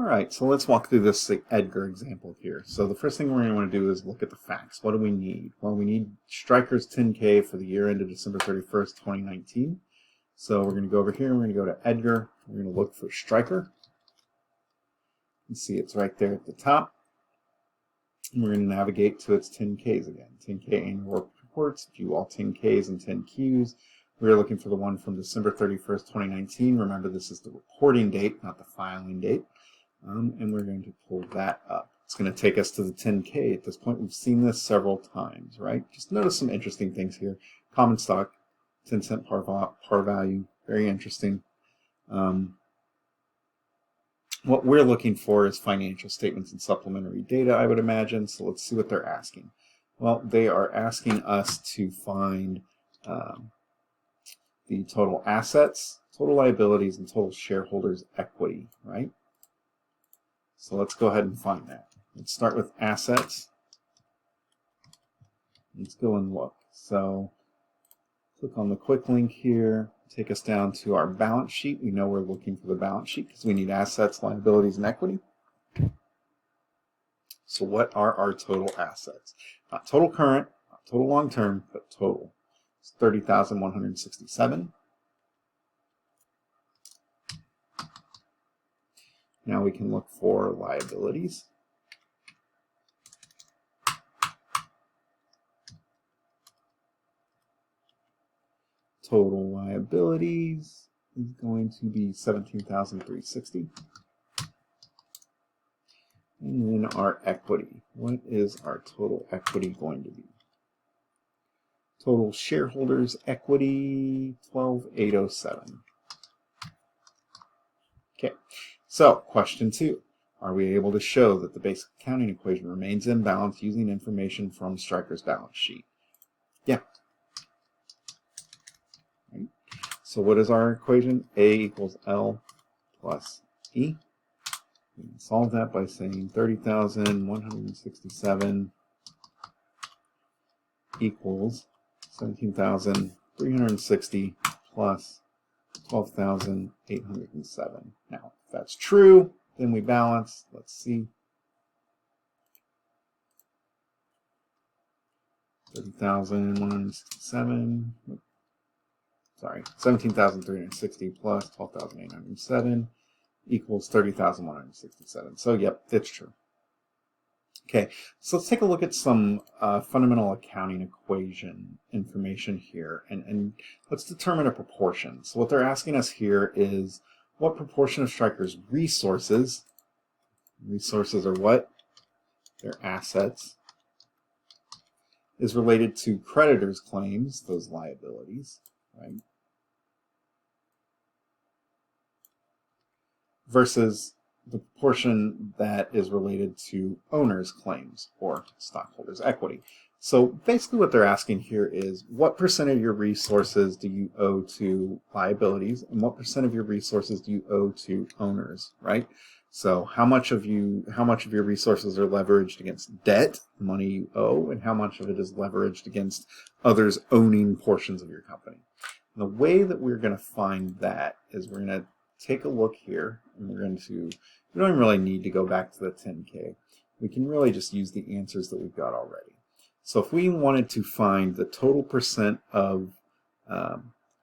All right, so let's walk through this Edgar example here. So the first thing we're going to want to do is look at the facts. What do we need? Well, we need Stryker's 10K for the year ended December 31st, 2019. So we're going to go over here and we're going to go to Edgar. We're going to look for Stryker. You can see it's right there at the top. And we're going to navigate to its 10Ks again. 10K annual reports, view all 10Ks and 10Qs. We're looking for the one from December 31st, 2019. Remember, this is the reporting date, not the filing date. And we're going to pull that up. It's going to take us to the 10K. At this point, we've seen this several times, right? Just notice some interesting things here. Common stock, 10-cent par value, very interesting. What we're looking for is financial statements and supplementary data, I would imagine. So let's see what they're asking. Well, they are asking us to find the total assets, total liabilities, and total shareholders' equity, right? So let's go ahead and find that. Let's start with assets. Let's go and look. So click on the quick link here, take us down to our balance sheet. We know we're looking for the balance sheet because we need assets, liabilities, and equity. So what are our total assets? Not total current, not total long-term, but total. It's 30,167. Now we can look for liabilities. Total liabilities is going to be 17,360. And then our equity. What is our total equity going to be? Total shareholders equity, 12,807. Okay. So, question 2. Are we able to show that the basic accounting equation remains in balance using information from Stryker's balance sheet? Yeah. Right. So what is our equation? A equals L plus E. We can solve that by saying 30,167 equals 17,360 plus 12,807. Now, if that's true, then we balance. Let's see. 30,167. Sorry, 17,360 plus 12,807 equals 30,167. So, yep, it's true. Okay, so let's take a look at some fundamental accounting equation information here, and let's determine a proportion. So what they're asking us here is what proportion of Stryker's resources are what? Their assets, is related to creditors' claims, those liabilities, right? Versus the proportion that is related to owners' claims or stockholders' equity. So basically what they're asking here is what percent of your resources do you owe to liabilities and what percent of your resources do you owe to owners, right? So how much of your resources are leveraged against debt, money you owe, and how much of it is leveraged against others owning portions of your company. And the way that we're going to find that is we're going to take a look here, and we don't even really need to go back to the 10K. We can really just use the answers that we've got already. So if we wanted to find the total percent of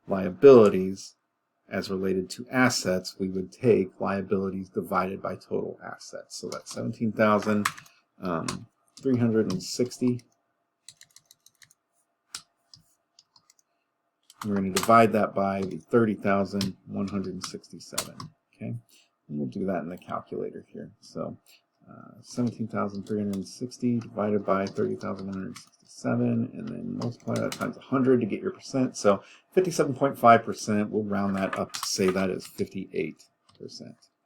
liabilities as related to assets, we would take liabilities divided by total assets. So that's 17,360. We're going to divide that by the 30,167. Okay, and we'll do that in the calculator here. So 17,360 divided by 30,167, and then multiply that times 100 to get your percent. So 57.5%. We'll round that up to say that is 58%.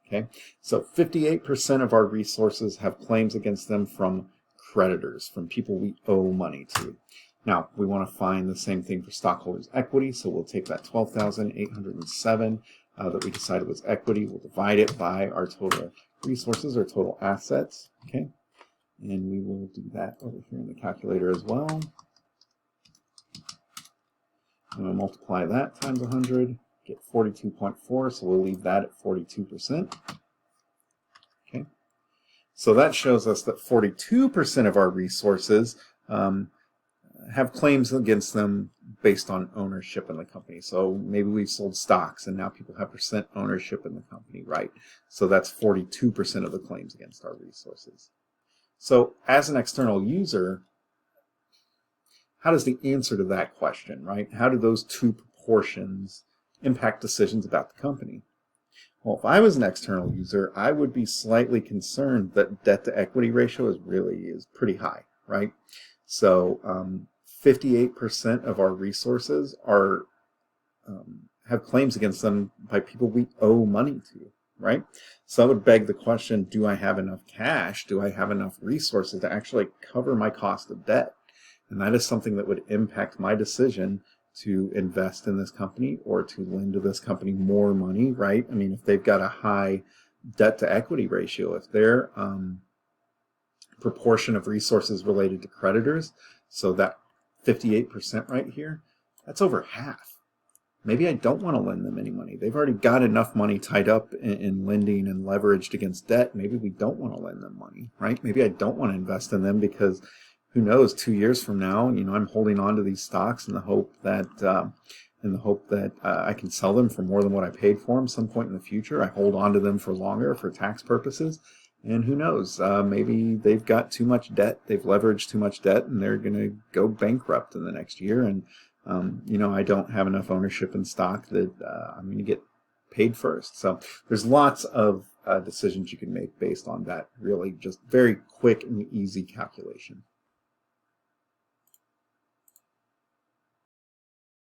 Okay, so 58% of our resources have claims against them from creditors, from people we owe money to. Now, we want to find the same thing for stockholders' equity, so we'll take that 12,807 that we decided was equity, we'll divide it by our total resources or total assets, okay? And we will do that over here in the calculator as well. And we'll multiply that times 100, get 42.4, so we'll leave that at 42%. So that shows us that 42% of our resources have claims against them based on ownership in the company. So maybe we've sold stocks and now people have percent ownership in the company, right? So that's 42% of the claims against our resources. So as an external user, how does the answer to that question, right? How do those two proportions impact decisions about the company? Well, if I was an external user, I would be slightly concerned that debt to equity ratio is pretty high, right? So 58% of our resources are have claims against them by people we owe money to, right? So that would beg the question, do I have enough cash? Do I have enough resources to actually cover my cost of debt? And that is something that would impact my decision to invest in this company or to lend to this company more money, right? I mean, if they've got a high debt to equity ratio, if their proportion of resources related to creditors, so that 58% right here, that's over half. Maybe I don't want to lend them any money. They've already got enough money tied up in lending and leveraged against debt. Maybe we don't want to lend them money, right? Maybe I don't want to invest in them because who knows, 2 years from now, I'm holding on to these stocks in the hope that I can sell them for more than what I paid for them some point in the future. I hold on to them for longer for tax purposes. And who knows, maybe they've got too much debt, they've leveraged too much debt, and they're going to go bankrupt in the next year. And, I don't have enough ownership in stock that I'm going to get paid first. So there's lots of decisions you can make based on that really just very quick and easy calculation.